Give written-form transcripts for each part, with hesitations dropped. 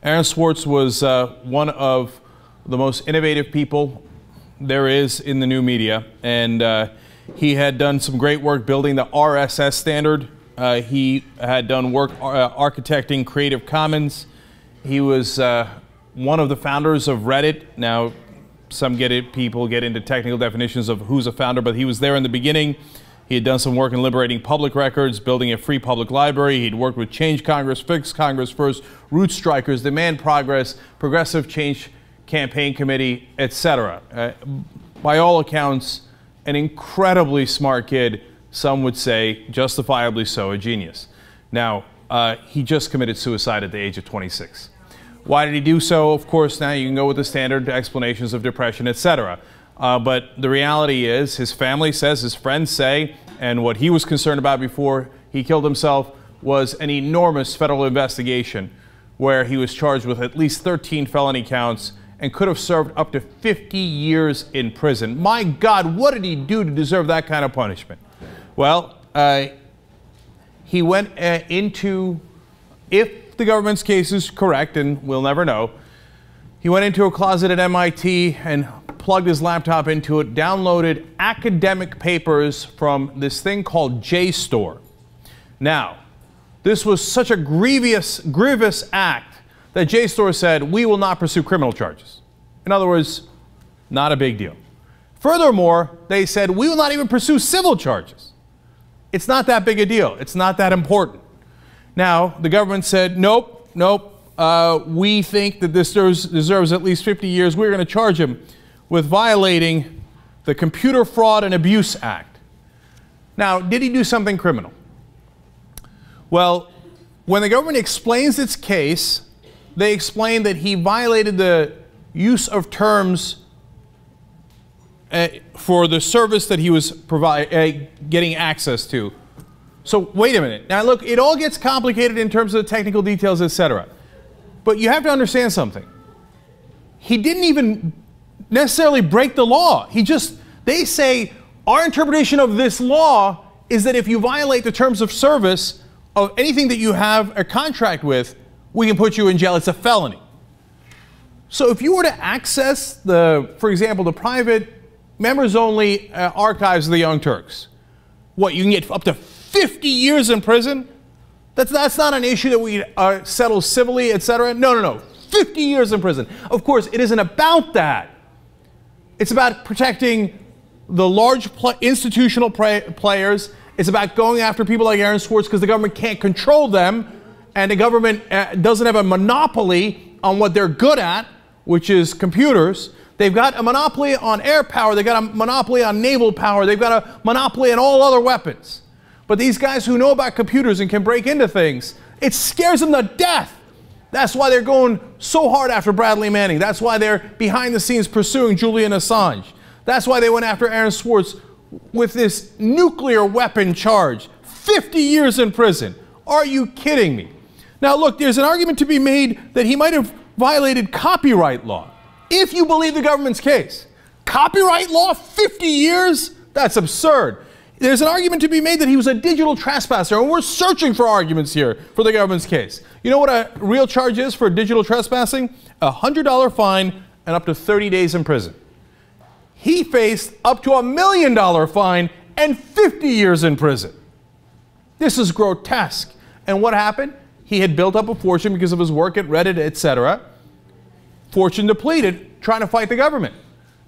Aaron Swartz was one of the most innovative people there is in the new media, and he had done some great work building the RSS standard. He had done work architecting Creative Commons. He was one of the founders of Reddit. Now, some people get into technical definitions of who's a founder, but he was there in the beginning. He had done some work in liberating public records, building a free public library. He'd worked with Change Congress, Fix Congress First, Root Strikers, Demand Progress, Progressive Change Campaign Committee, etc. By all accounts, an incredibly smart kid, some would say justifiably so, a genius. Now, he just committed suicide at the age of 26. Why did he do so? Of course, now you can go with the standard explanations of depression, etc. But the reality is, his family says, his friends say, and what he was concerned about before he killed himself was an enormous federal investigation where he was charged with at least 13 felony counts and could have served up to 50 years in prison. My God, what did he do to deserve that kind of punishment? Well, he went into, if the government's case is correct, and we'll never know, he went into a closet at MIT and plugged his laptop into it, downloaded academic papers from this thing called JSTOR. Now, this was such a grievous act that JSTOR said, we will not pursue criminal charges. In other words, not a big deal. Furthermore, they said, we will not even pursue civil charges. It's not that big a deal. It's not that important. Now, the government said, nope, we think that this deserves at least 50 years. We're going to charge him with violating the Computer Fraud and Abuse Act. Now, did he do something criminal? Well, when the government explains its case, they explain that he violated the use of terms for the service that he was getting access to. So wait a minute. Now look, it all gets complicated in terms of the technical details, etc. But you have to understand something. He didn't even necessarily break the law. They say our interpretation of this law is that if you violate the terms of service of anything that you have a contract with, we can put you in jail. It's a felony. So if you were to access for example, the private members-only archives of the Young Turks, what, you can get up to 50 years in prison? That's not an issue that we settle civilly, etc. No. 50 years in prison. Of course, it isn't about that. It's about protecting the large institutional players. It's about going after people like Aaron Swartz because the government can't control them, and the government doesn't have a monopoly on what they're good at, which is computers. They've got a monopoly on air power. They've got a monopoly on naval power. They've got a monopoly on all other weapons. But these guys who know about computers and can break into things, it scares them to death. That's why they're going so hard after Bradley Manning. That's why they're behind the scenes pursuing Julian Assange. That's why they went after Aaron Swartz with this nuclear weapon charge. 50 years in prison. Are you kidding me? Now look, there's an argument to be made that he might have violated copyright law. If you believe the government's case. Copyright law, 50 years? That's absurd. There's an argument to be made that he was a digital trespasser, and we're searching for arguments here for the government's case. You know what a real charge is for digital trespassing? A $100 fine and up to 30 days in prison. He faced up to $1 million fine and 50 years in prison. This is grotesque. And what happened? He had built up a fortune because of his work at Reddit, etc. Fortune depleted, trying to fight the government.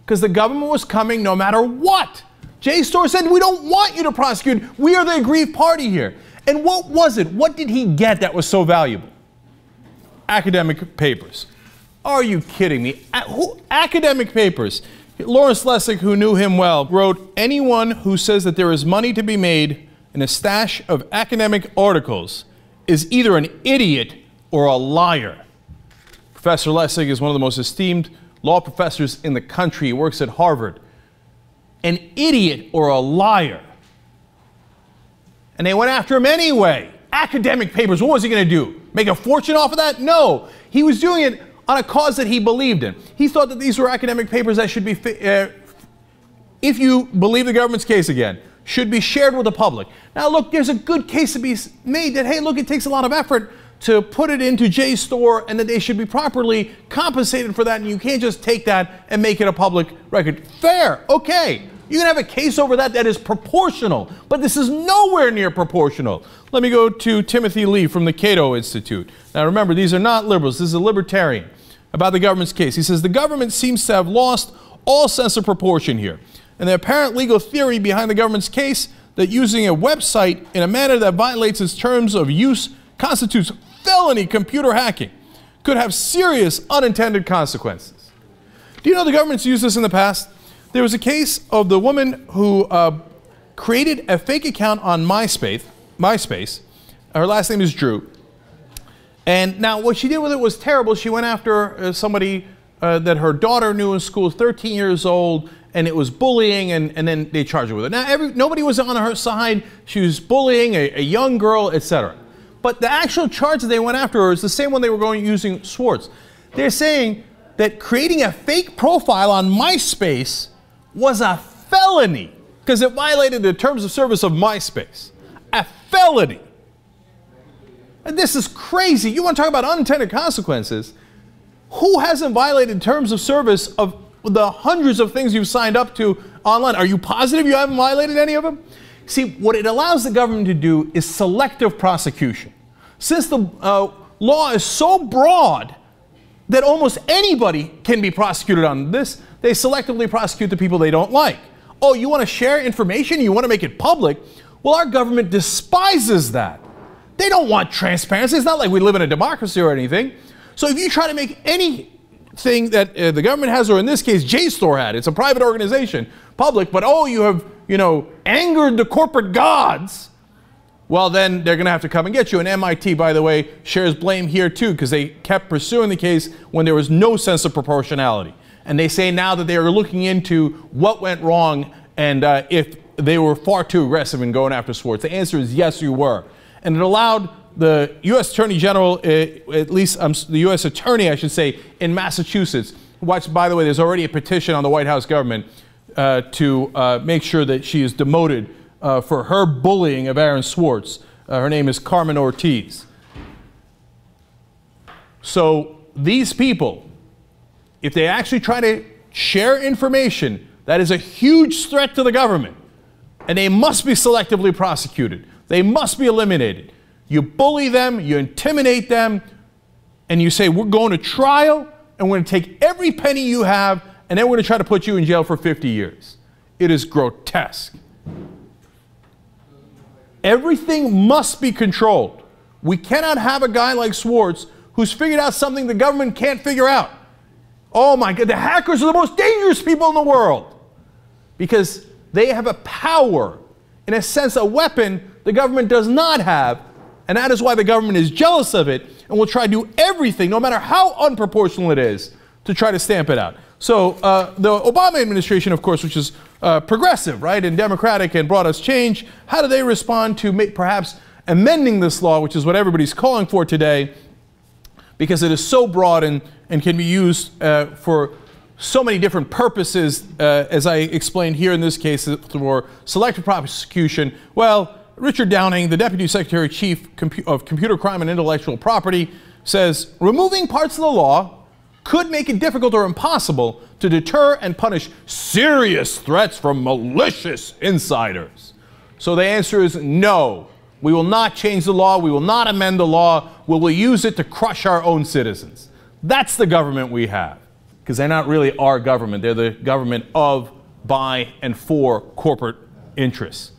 Because the government was coming no matter what. JSTOR said, we don't want you to prosecute. We are the aggrieved party here. And what was it? What did he get that was so valuable? Academic papers. Are you kidding me? Academic papers. Lawrence Lessig, who knew him well, wrote, anyone who says that there is money to be made in a stash of academic articles is either an idiot or a liar. Professor Lessig is one of the most esteemed law professors in the country. He works at Harvard. An idiot or a liar. And they went after him anyway. Academic papers, what was he going to do? Make a fortune off of that? No. He was doing it on a cause that he believed in. He thought that these were academic papers that should be, if you believe the government's case again, should be shared with the public. Now look, there's a good case to be made that, hey, look, it takes a lot of effort to put it into JSTOR and that they should be properly compensated for that, and you can't just take that and make it a public record. Fair, okay. You can have a case over that that is proportional, but this is nowhere near proportional. Let me go to Timothy Lee from the Cato Institute. Now remember, these are not liberals, this is a libertarian about the government's case. He says, the government seems to have lost all sense of proportion here. And the apparent legal theory behind the government's case that using a website in a manner that violates its terms of use constitutes felony computer hacking could have serious unintended consequences. Do you know the government's used this in the past? There was a case of the woman who created a fake account on MySpace. Her last name is Drew. And now what she did with it was terrible. She went after somebody that her daughter knew in school, 13 years old, and it was bullying, and then they charged her with it. Now, nobody was on her side. She was bullying a young girl, etc. But the actual charge that they went after her is the same one they were using Swartz. They're saying that creating a fake profile on MySpace was a felony because it violated the terms of service of MySpace. A felony. And this is crazy. You want to talk about unintended consequences? Who hasn't violated terms of service of the hundreds of things you've signed up to online? Are you positive you haven't violated any of them? See, what it allows the government to do is selective prosecution. Since the law is so broad that almost anybody can be prosecuted on this, they selectively prosecute the people they don't like. Oh, you want to share information? You want to make it public? Well, our government despises that. They don't want transparency. It's not like we live in a democracy or anything. So if you try to make anything that the government has, or in this case, JSTOR had, it's a private organization, public, but oh, you have, angered the corporate gods, well, then they're going to have to come and get you. And MIT, by the way, shares blame here too, because they kept pursuing the case when there was no sense of proportionality. And they say now that they are looking into what went wrong and if they were far too aggressive in going after Swartz. The answer is yes, you were. And it allowed the U.S. Attorney General, at least the U.S. Attorney, I should say, in Massachusetts, which, by the way, there's already a petition on the White House government to make sure that she is demoted for her bullying of Aaron Swartz. Her name is Carmen Ortiz. So these people, if they actually try to share information, that is a huge threat to the government, and they must be selectively prosecuted. They must be eliminated. You bully them, you intimidate them, and you say, we're going to trial, and we're going to take every penny you have, and then we're going to try to put you in jail for 50 years. It is grotesque. Everything must be controlled. We cannot have a guy like Swartz who's figured out something the government can't figure out. Oh my God, the hackers are the most dangerous people in the world because they have a power, in a sense, a weapon the government does not have, and that is why the government is jealous of it and will try to do everything, no matter how unproportional it is, to try to stamp it out. So the Obama administration, of course, which is progressive, right, and democratic and brought us change, how do they respond to perhaps amending this law, which is what everybody's calling for today, because it is so broad and can be used for so many different purposes, as I explained here in this case, for selective prosecution? Well, Richard Downing, the Deputy Secretary-Chief of Computer Crime and Intellectual Property, says removing parts of the law could make it difficult or impossible to deter and punish serious threats from malicious insiders. So the answer is no. We will not change the law. We will not amend the law. We will use it to crush our own citizens. That's the government we have, because they're not really our government. They're the government of, by, and for corporate interests.